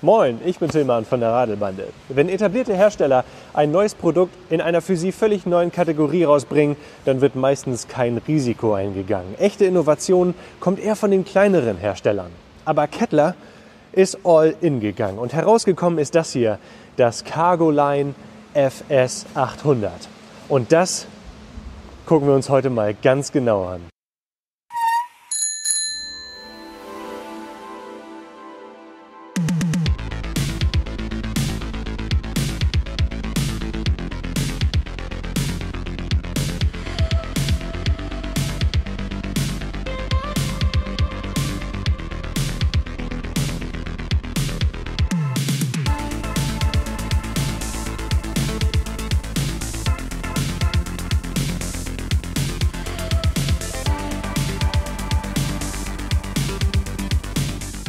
Moin, ich bin Tillmann von der Radelbande. Wenn etablierte Hersteller ein neues Produkt in einer für sie völlig neuen Kategorie rausbringen, dann wird meistens kein Risiko eingegangen. Echte Innovation kommt eher von den kleineren Herstellern. Aber Kettler ist all in gegangen und herausgekommen ist das hier, das Cargoline FS 800. Und das gucken wir uns heute mal ganz genau an.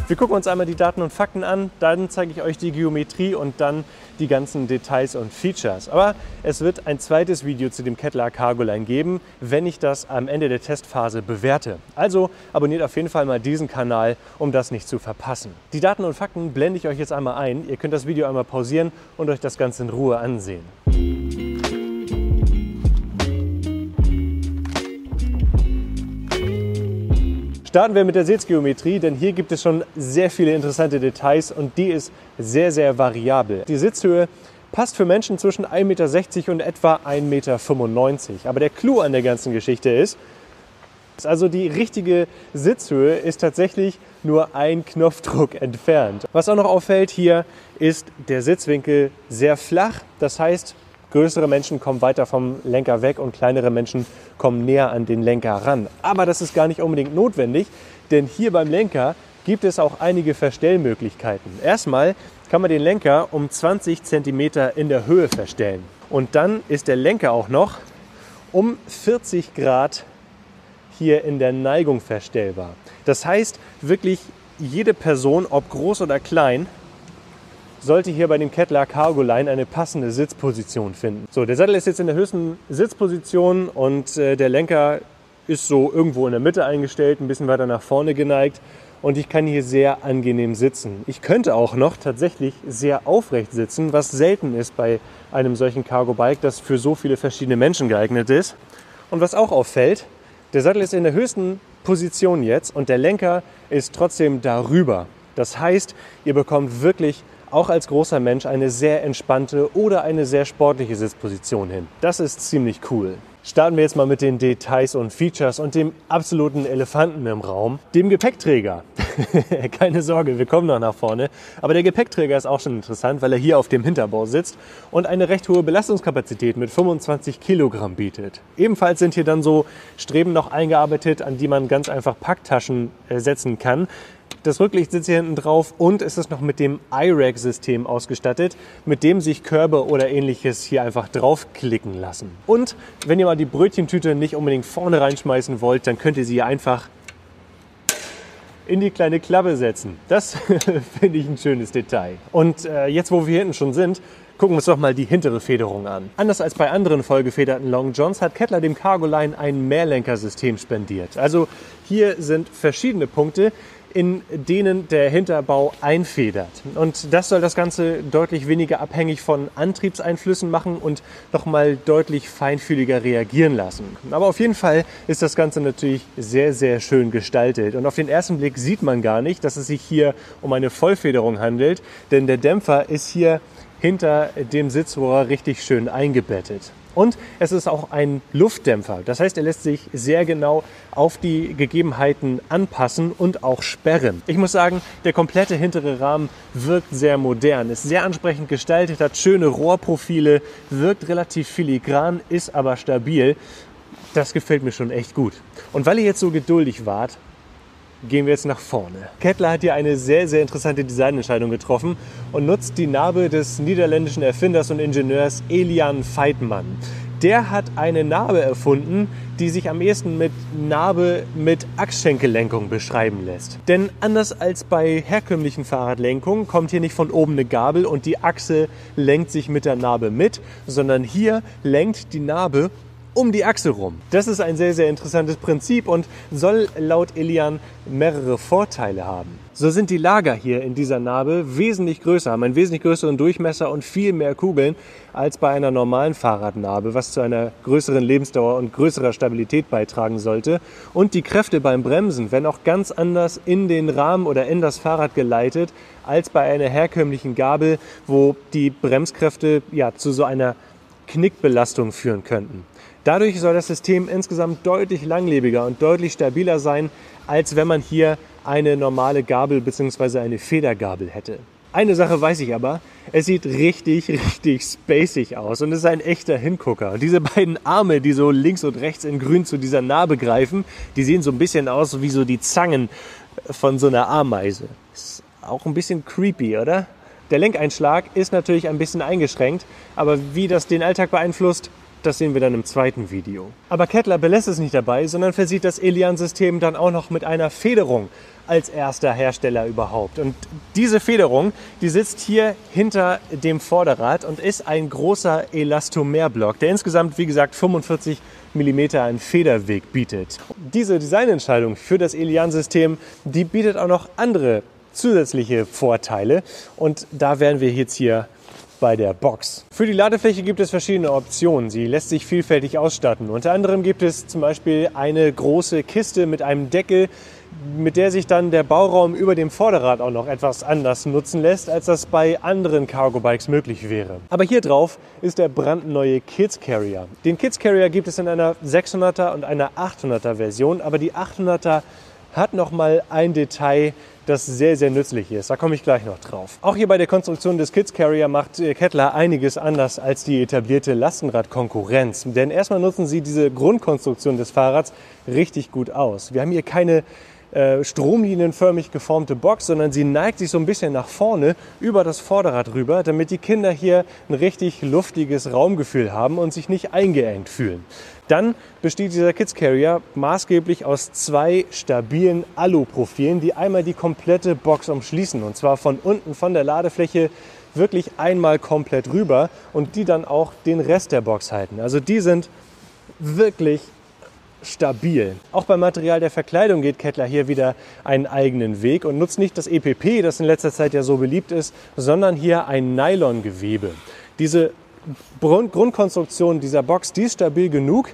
Wir gucken uns einmal die Daten und Fakten an, dann zeige ich euch die Geometrie und dann die ganzen Details und Features. Aber es wird ein zweites Video zu dem Kettler Cargoline geben, wenn ich das am Ende der Testphase bewerte. Also abonniert auf jeden Fall mal diesen Kanal, um das nicht zu verpassen. Die Daten und Fakten blende ich euch jetzt einmal ein. Ihr könnt das Video einmal pausieren und euch das Ganze in Ruhe ansehen. Starten wir mit der Sitzgeometrie, denn hier gibt es schon sehr viele interessante Details und die ist sehr, sehr variabel. Die Sitzhöhe passt für Menschen zwischen 1,60 Meter und etwa 1,95 Meter. Aber der Clou an der ganzen Geschichte ist, also die richtige Sitzhöhe ist tatsächlich nur ein Knopfdruck entfernt. Was auch noch auffällt hier, ist der Sitzwinkel sehr flach. Das heißt, größere Menschen kommen weiter vom Lenker weg und kleinere Menschen kommen näher an den Lenker ran. Aber das ist gar nicht unbedingt notwendig, denn hier beim Lenker gibt es auch einige Verstellmöglichkeiten. Erstmal kann man den Lenker um 20 cm in der Höhe verstellen. Und dann ist der Lenker auch noch um 40 Grad hier in der Neigung verstellbar. Das heißt, wirklich jede Person, ob groß oder klein, sollte hier bei dem Kettler Cargoline eine passende Sitzposition finden. So, der Sattel ist jetzt in der höchsten Sitzposition und der Lenker ist so irgendwo in der Mitte eingestellt, ein bisschen weiter nach vorne geneigt und ich kann hier sehr angenehm sitzen. Ich könnte auch noch tatsächlich sehr aufrecht sitzen, was selten ist bei einem solchen Cargo-Bike, das für so viele verschiedene Menschen geeignet ist. Und was auch auffällt, der Sattel ist in der höchsten Position jetzt und der Lenker ist trotzdem darüber. Das heißt, ihr bekommt wirklich auch als großer Mensch eine sehr entspannte oder eine sehr sportliche Sitzposition hin. Das ist ziemlich cool. Starten wir jetzt mal mit den Details und Features und dem absoluten Elefanten im Raum, dem Gepäckträger. Keine Sorge, wir kommen noch nach vorne. Aber der Gepäckträger ist auch schon interessant, weil er hier auf dem Hinterbau sitzt und eine recht hohe Belastungskapazität mit 25 Kilogramm bietet. Ebenfalls sind hier dann so Streben noch eingearbeitet, an die man ganz einfach Packtaschen setzen kann. Das Rücklicht sitzt hier hinten drauf und es ist noch mit dem iRack-System ausgestattet, mit dem sich Körbe oder ähnliches hier einfach draufklicken lassen. Und wenn ihr mal die Brötchentüte nicht unbedingt vorne reinschmeißen wollt, dann könnt ihr sie hier einfach in die kleine Klappe setzen. Das finde ich ein schönes Detail. Und jetzt, wo wir hinten schon sind, gucken wir uns doch mal die hintere Federung an. Anders als bei anderen vollgefederten Long Johns hat Kettler dem Cargoline ein Mehrlenkersystem spendiert. Also hier sind verschiedene Punkte, in denen der Hinterbau einfedert. Und das soll das Ganze deutlich weniger abhängig von Antriebseinflüssen machen und nochmal deutlich feinfühliger reagieren lassen. Aber auf jeden Fall ist das Ganze natürlich sehr, sehr schön gestaltet. Und auf den ersten Blick sieht man gar nicht, dass es sich hier um eine Vollfederung handelt, denn der Dämpfer ist hier hinter dem Sitzrohr richtig schön eingebettet. Und es ist auch ein Luftdämpfer. Das heißt, er lässt sich sehr genau auf die Gegebenheiten anpassen und auch sperren. Ich muss sagen, der komplette hintere Rahmen wirkt sehr modern, ist sehr ansprechend gestaltet, hat schöne Rohrprofile, wirkt relativ filigran, ist aber stabil. Das gefällt mir schon echt gut. Und weil ihr jetzt so geduldig wart, gehen wir jetzt nach vorne. Kettler hat hier eine sehr, sehr interessante Designentscheidung getroffen und nutzt die Narbe des niederländischen Erfinders und Ingenieurs Elian Feitman. Der hat eine Narbe erfunden, die sich am ehesten mit Narbe mit Achsschenkellenkung beschreiben lässt. Denn anders als bei herkömmlichen Fahrradlenkungen kommt hier nicht von oben eine Gabel und die Achse lenkt sich mit der Narbe mit, sondern hier lenkt die Narbe um die Achse rum. Das ist ein sehr, sehr interessantes Prinzip und soll laut Elian mehrere Vorteile haben. So sind die Lager hier in dieser Narbe wesentlich größer, haben einen wesentlich größeren Durchmesser und viel mehr Kugeln als bei einer normalen Fahrradnarbe, was zu einer größeren Lebensdauer und größerer Stabilität beitragen sollte. Und die Kräfte beim Bremsen werden auch ganz anders in den Rahmen oder in das Fahrrad geleitet als bei einer herkömmlichen Gabel, wo die Bremskräfte zu so einer Knickbelastung führen könnten. Dadurch soll das System insgesamt deutlich langlebiger und deutlich stabiler sein, als wenn man hier eine normale Gabel bzw. eine Federgabel hätte. Eine Sache weiß ich aber, es sieht richtig, richtig spacig aus und es ist ein echter Hingucker. Und diese beiden Arme, die so links und rechts in grün zu dieser Narbe greifen, die sehen so ein bisschen aus wie so die Zangen von so einer Ameise. Ist auch ein bisschen creepy, oder? Der Lenkeinschlag ist natürlich ein bisschen eingeschränkt, aber wie das den Alltag beeinflusst, das sehen wir dann im zweiten Video. Aber Kettler belässt es nicht dabei, sondern versieht das Elian-System dann auch noch mit einer Federung als erster Hersteller überhaupt. Und diese Federung, die sitzt hier hinter dem Vorderrad und ist ein großer Elastomerblock, der insgesamt, wie gesagt, 45 mm an Federweg bietet. Diese Designentscheidung für das Elian-System, die bietet auch noch andere zusätzliche Vorteile und da wären wir jetzt hier bei der Box. Für die Ladefläche gibt es verschiedene Optionen. Sie lässt sich vielfältig ausstatten. Unter anderem gibt es zum Beispiel eine große Kiste mit einem Deckel, mit der sich dann der Bauraum über dem Vorderrad auch noch etwas anders nutzen lässt, als das bei anderen Cargo-Bikes möglich wäre. Aber hier drauf ist der brandneue Kids Carrier. Den Kids Carrier gibt es in einer 600er und einer 800er Version, aber die 800er hat nochmal ein Detail, das sehr, sehr nützlich ist. Da komme ich gleich noch drauf. Auch hier bei der Konstruktion des Kids Carrier macht Kettler einiges anders als die etablierte Lastenradkonkurrenz. Denn erstmal nutzen sie diese Grundkonstruktion des Fahrrads richtig gut aus. Wir haben hier keine stromlinienförmig geformte Box, sondern sie neigt sich so ein bisschen nach vorne über das Vorderrad rüber, damit die Kinder hier ein richtig luftiges Raumgefühl haben und sich nicht eingeengt fühlen. Dann besteht dieser Kids Carrier maßgeblich aus zwei stabilen Aluprofilen, die einmal die komplette Box umschließen, und zwar von unten von der Ladefläche wirklich einmal komplett rüber und die dann auch den Rest der Box halten. Also die sind wirklich stabil. Auch beim Material der Verkleidung geht Kettler hier wieder einen eigenen Weg und nutzt nicht das EPP, das in letzter Zeit ja so beliebt ist, sondern hier ein Nylongewebe. Diese Grundkonstruktion dieser Box, die ist stabil genug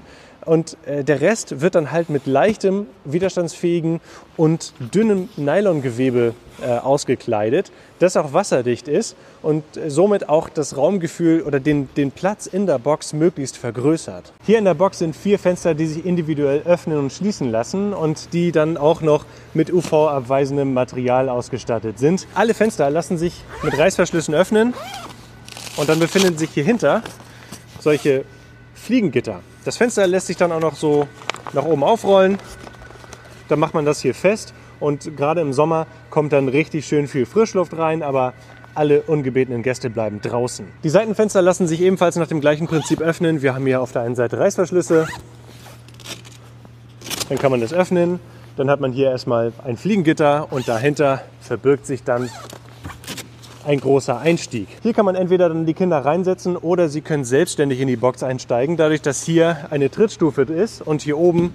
und der Rest wird dann halt mit leichtem, widerstandsfähigen und dünnem Nylongewebe ausgekleidet, das auch wasserdicht ist und somit auch das Raumgefühl oder den Platz in der Box möglichst vergrößert. Hier in der Box sind 4 Fenster, die sich individuell öffnen und schließen lassen und die dann auch noch mit UV-abweisendem Material ausgestattet sind. Alle Fenster lassen sich mit Reißverschlüssen öffnen. Und dann befinden sich hier hinter solche Fliegengitter. Das Fenster lässt sich dann auch noch so nach oben aufrollen. Dann macht man das hier fest und gerade im Sommer kommt dann richtig schön viel Frischluft rein, aber alle ungebetenen Gäste bleiben draußen. Die Seitenfenster lassen sich ebenfalls nach dem gleichen Prinzip öffnen. Wir haben hier auf der einen Seite Reißverschlüsse. Dann kann man das öffnen. Dann hat man hier erstmal ein Fliegengitter und dahinter verbirgt sich dann ein großer Einstieg. Hier kann man entweder dann die Kinder reinsetzen oder sie können selbstständig in die Box einsteigen, dadurch, dass hier eine Trittstufe ist und hier oben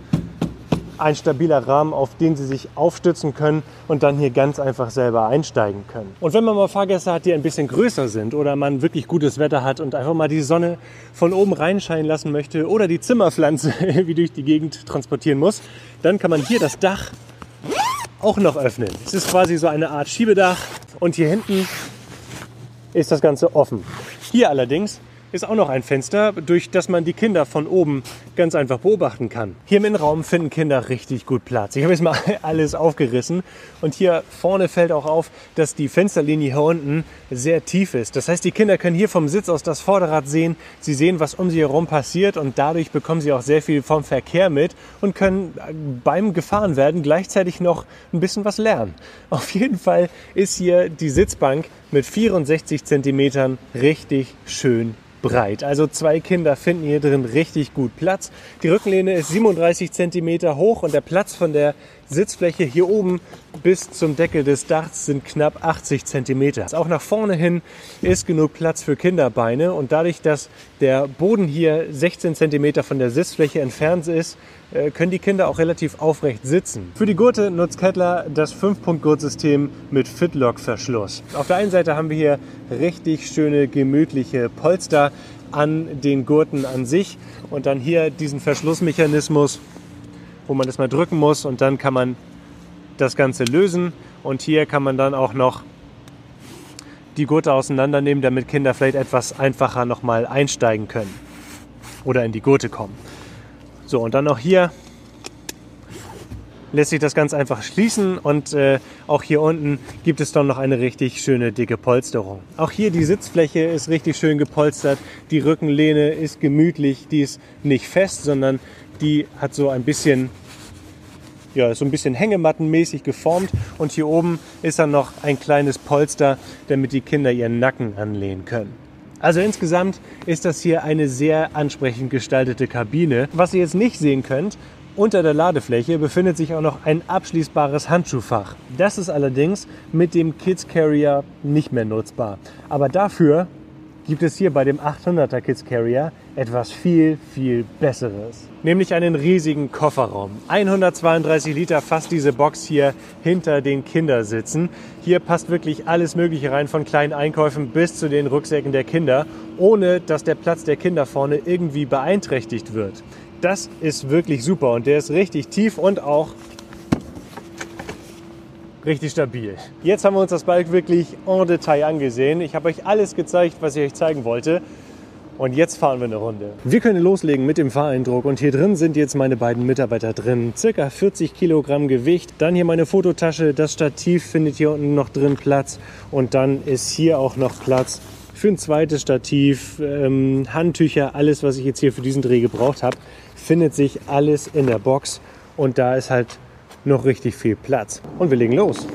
ein stabiler Rahmen, auf den sie sich aufstützen können und dann hier ganz einfach selber einsteigen können. Und wenn man mal Fahrgäste hat, die ein bisschen größer sind oder man wirklich gutes Wetter hat und einfach mal die Sonne von oben reinscheinen lassen möchte oder die Zimmerpflanze wie durch die Gegend transportieren muss, dann kann man hier das Dach auch noch öffnen. Es ist quasi so eine Art Schiebedach und hier hinten ist das Ganze offen. Hier allerdings ist auch noch ein Fenster, durch das man die Kinder von oben ganz einfach beobachten kann. Hier im Innenraum finden Kinder richtig gut Platz. Ich habe jetzt mal alles aufgerissen und hier vorne fällt auch auf, dass die Fensterlinie hier unten sehr tief ist. Das heißt, die Kinder können hier vom Sitz aus das Vorderrad sehen. Sie sehen, was um sie herum passiert und dadurch bekommen sie auch sehr viel vom Verkehr mit und können beim Gefahrenwerden gleichzeitig noch ein bisschen was lernen. Auf jeden Fall ist hier die Sitzbank mit 64 cm richtig schön breit. Also 2 Kinder finden hier drin richtig gut Platz. Die Rückenlehne ist 37 cm hoch und der Platz von der Sitzfläche hier oben bis zum Deckel des Dachs sind knapp 80 cm. Auch nach vorne hin ist genug Platz für Kinderbeine und dadurch, dass der Boden hier 16 cm von der Sitzfläche entfernt ist, können die Kinder auch relativ aufrecht sitzen. Für die Gurte nutzt Kettler das 5-Punkt-Gurtsystem mit Fitlock-Verschluss. Auf der einen Seite haben wir hier richtig schöne, gemütliche Polster an den Gurten an sich und dann hier diesen Verschlussmechanismus, wo man das mal drücken muss und dann kann man das Ganze lösen. Und hier kann man dann auch noch die Gurte auseinandernehmen, damit Kinder vielleicht etwas einfacher nochmal einsteigen können oder in die Gurte kommen. So, und dann auch hier lässt sich das ganz einfach schließen und auch hier unten gibt es dann noch eine richtig schöne dicke Polsterung. Auch hier die Sitzfläche ist richtig schön gepolstert, die Rückenlehne ist gemütlich, die ist nicht fest, sondern die hat so ein bisschen, ja, so ein bisschen hängemattenmäßig geformt und hier oben ist dann noch ein kleines Polster, damit die Kinder ihren Nacken anlehnen können. Also insgesamt ist das hier eine sehr ansprechend gestaltete Kabine. Was ihr jetzt nicht sehen könnt, unter der Ladefläche befindet sich auch noch ein abschließbares Handschuhfach. Das ist allerdings mit dem Kids Carrier nicht mehr nutzbar. Aber dafür gibt es hier bei dem 800er Kids Carrier etwas viel, viel Besseres. Nämlich einen riesigen Kofferraum. 132 Liter fasst diese Box hier hinter den Kindersitzen. Hier passt wirklich alles Mögliche rein, von kleinen Einkäufen bis zu den Rucksäcken der Kinder, ohne dass der Platz der Kinder vorne irgendwie beeinträchtigt wird. Das ist wirklich super und der ist richtig tief und auch richtig stabil. Jetzt haben wir uns das Bike wirklich en Detail angesehen. Ich habe euch alles gezeigt, was ich euch zeigen wollte. Und jetzt fahren wir eine Runde. Wir können loslegen mit dem Fahreindruck und hier drin sind jetzt meine beiden Mitarbeiter drin. Circa 40 Kilogramm Gewicht. Dann hier meine Fototasche, das Stativ findet hier unten noch drin Platz. Und dann ist hier auch noch Platz für ein zweites Stativ, Handtücher, alles, was ich jetzt hier für diesen Dreh gebraucht habe, findet sich alles in der Box. Und da ist halt noch richtig viel Platz. Und wir legen los.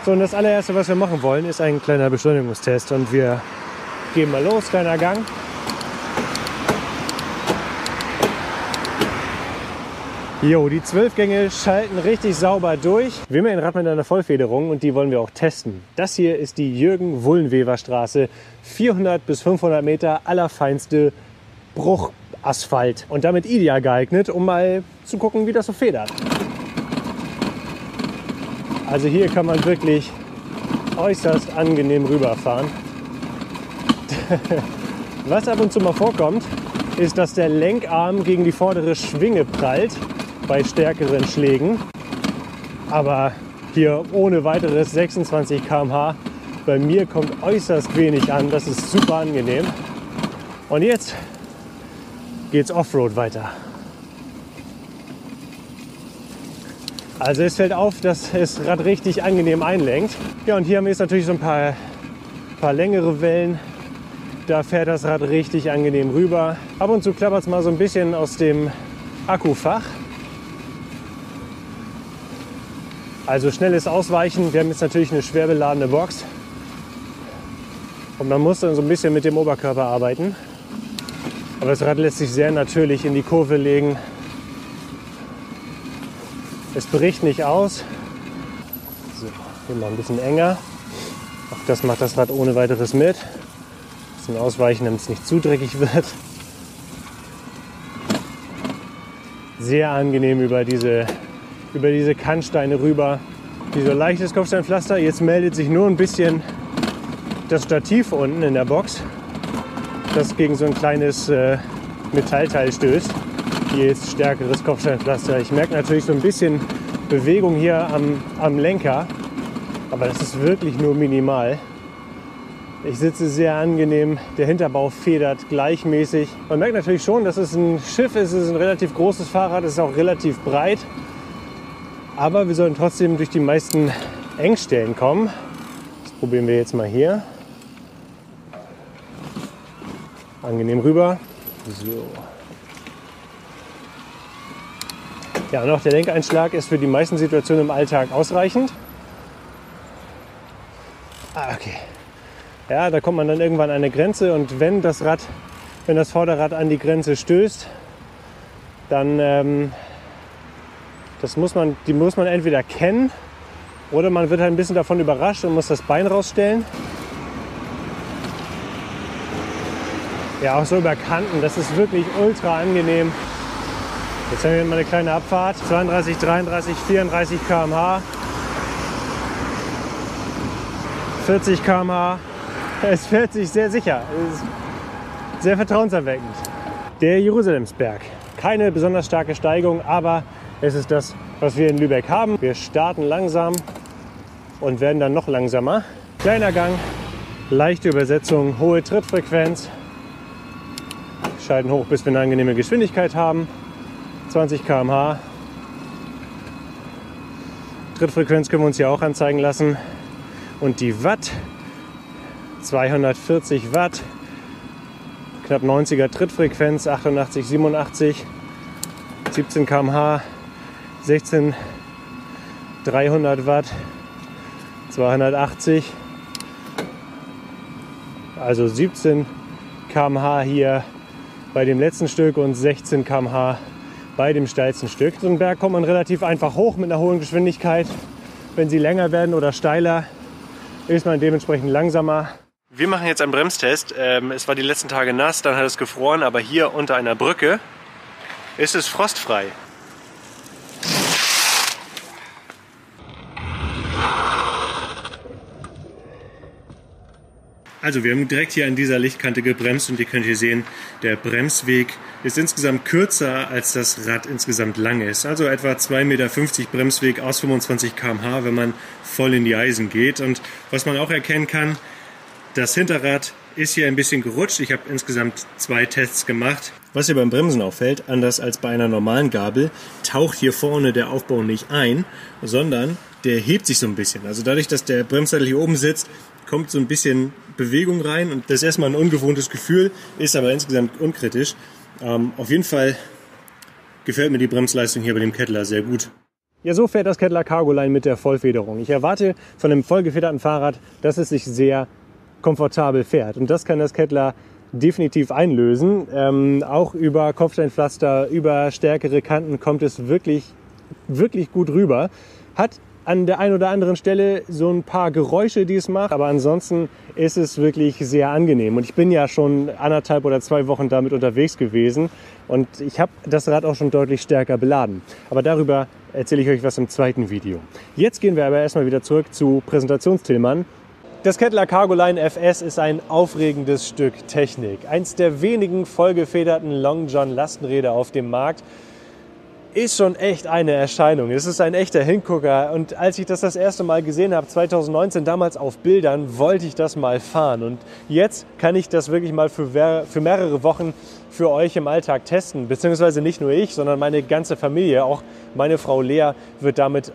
So, und das allererste, was wir machen wollen, ist ein kleiner Beschleunigungstest. Und wir gehen mal los, kleiner Gang. Jo, die 12 Gänge schalten richtig sauber durch. Wir haben ein Rad mit einer Vollfederung und die wollen wir auch testen. Das hier ist die Jürgen-Wullenweber Straße. 400 bis 500 Meter allerfeinste Bruchasphalt. Und damit ideal geeignet, um mal zu gucken, wie das so federt. Also hier kann man wirklich äußerst angenehm rüberfahren. Was ab und zu mal vorkommt, ist, dass der Lenkarm gegen die vordere Schwinge prallt bei stärkeren Schlägen. Aber hier ohne weiteres 26 km/h. Bei mir kommt äußerst wenig an. Das ist super angenehm. Und jetzt geht's Offroad weiter. Also es fällt auf, dass das Rad richtig angenehm einlenkt. Ja, und hier haben wir jetzt natürlich so ein paar längere Wellen. Da fährt das Rad richtig angenehm rüber. Ab und zu klappert es mal so ein bisschen aus dem Akkufach. Also schnelles Ausweichen. Wir haben jetzt natürlich eine schwer beladene Box. Und man muss dann so ein bisschen mit dem Oberkörper arbeiten. Aber das Rad lässt sich sehr natürlich in die Kurve legen. Es bricht nicht aus. So, hier mal ein bisschen enger. Auch das macht das Rad ohne weiteres mit. Ein bisschen ausweichen, damit es nicht zu dreckig wird. Sehr angenehm über diese Kannsteine rüber. Hier so leichtes Kopfsteinpflaster. Jetzt meldet sich nur ein bisschen das Stativ unten in der Box, das gegen so ein kleines Metallteil stößt. Hier ist stärkeres Kopfsteinpflaster. Ich merke natürlich so ein bisschen Bewegung hier am Lenker, aber das ist wirklich nur minimal. Ich sitze sehr angenehm, der Hinterbau federt gleichmäßig. Man merkt natürlich schon, dass es ein Schiff ist, es ist ein relativ großes Fahrrad, es ist auch relativ breit. Aber wir sollen trotzdem durch die meisten Engstellen kommen. Das probieren wir jetzt mal hier. Angenehm rüber. So. Ja, und auch der Lenkeinschlag ist für die meisten Situationen im Alltag ausreichend. Okay. Ja, da kommt man dann irgendwann an eine Grenze und wenn das Vorderrad an die Grenze stößt, dann Die muss man entweder kennen oder man wird halt ein bisschen davon überrascht und muss das Bein rausstellen. Ja, auch so über Kanten, das ist wirklich ultra angenehm. Jetzt haben wir mal eine kleine Abfahrt, 32, 33, 34 km/h, 40 km/h. Es fährt sich sehr sicher, es ist sehr vertrauenserweckend. Der Jerusalemsberg, keine besonders starke Steigung, aber es ist das, was wir in Lübeck haben. Wir starten langsam und werden dann noch langsamer. Kleiner Gang, leichte Übersetzung, hohe Trittfrequenz. Schalten hoch, bis wir eine angenehme Geschwindigkeit haben. 20 km/h. Trittfrequenz können wir uns hier auch anzeigen lassen. Und die Watt, 240 Watt. Knapp 90er Trittfrequenz, 88, 87. 17 km/h. 16, 300 Watt. 280. Also 17 km/h hier bei dem letzten Stück und 16 km/h bei dem steilsten Stück. So einen Berg kommt man relativ einfach hoch mit einer hohen Geschwindigkeit. Wenn sie länger werden oder steiler, ist man dementsprechend langsamer. Wir machen jetzt einen Bremstest. Es war die letzten Tage nass, dann hat es gefroren, aber hier unter einer Brücke ist es frostfrei. Also wir haben direkt hier an dieser Lichtkante gebremst und ihr könnt hier sehen, der Bremsweg ist insgesamt kürzer, als das Rad insgesamt lang ist. Also etwa 2,50 Meter Bremsweg aus 25 km/h, wenn man voll in die Eisen geht. Und was man auch erkennen kann, das Hinterrad ist hier ein bisschen gerutscht. Ich habe insgesamt 2 Tests gemacht. Was hier beim Bremsen auffällt, anders als bei einer normalen Gabel, taucht hier vorne der Aufbau nicht ein, sondern der hebt sich so ein bisschen. Also dadurch, dass der Bremssattel hier oben sitzt, kommt so ein bisschen Bewegung rein und das ist erstmal ein ungewohntes Gefühl, ist aber insgesamt unkritisch. Auf jeden Fall gefällt mir die Bremsleistung hier bei dem Kettler sehr gut. Ja, so fährt das Kettler Cargoline mit der Vollfederung. Ich erwarte von einem vollgefederten Fahrrad, dass es sich sehr komfortabel fährt. Und das kann das Kettler definitiv einlösen. Auch über Kopfsteinpflaster, über stärkere Kanten kommt es wirklich, wirklich gut rüber. Hat an der einen oder anderen Stelle so ein paar Geräusche, die es macht, aber ansonsten ist es wirklich sehr angenehm. Und ich bin ja schon 1,5 oder 2 Wochen damit unterwegs gewesen und ich habe das Rad auch schon deutlich stärker beladen. Aber darüber erzähle ich euch was im zweiten Video. Jetzt gehen wir aber erstmal wieder zurück zu Präsentationstillmann. Das Kettler Cargoline FS ist ein aufregendes Stück Technik. Eins der wenigen vollgefederten Long John Lastenräder auf dem Markt. Ist schon echt eine Erscheinung. Es ist ein echter Hingucker und als ich das erste Mal gesehen habe, 2019, damals auf Bildern, wollte ich das mal fahren und jetzt kann ich das wirklich mal für mehrere Wochen für euch im Alltag testen, beziehungsweise nicht nur ich, sondern meine ganze Familie, auch meine Frau Lea wird damit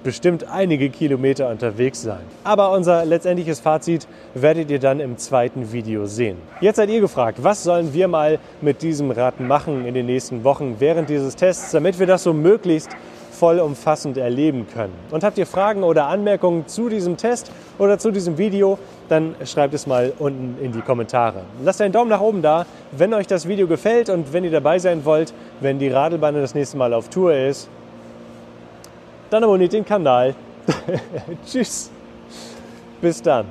bestimmt einige Kilometer unterwegs sein. Aber unser letztendliches Fazit werdet ihr dann im zweiten Video sehen. Jetzt seid ihr gefragt, was sollen wir mal mit diesem Rad machen in den nächsten Wochen während dieses Tests, damit wir das so möglichst vollumfassend erleben können. Und habt ihr Fragen oder Anmerkungen zu diesem Test oder zu diesem Video, dann schreibt es mal unten in die Kommentare. Lasst einen Daumen nach oben da, wenn euch das Video gefällt und wenn ihr dabei sein wollt, wenn die Radelbahn das nächste Mal auf Tour ist. Dann abonniert den Kanal. Tschüss. Bis dann.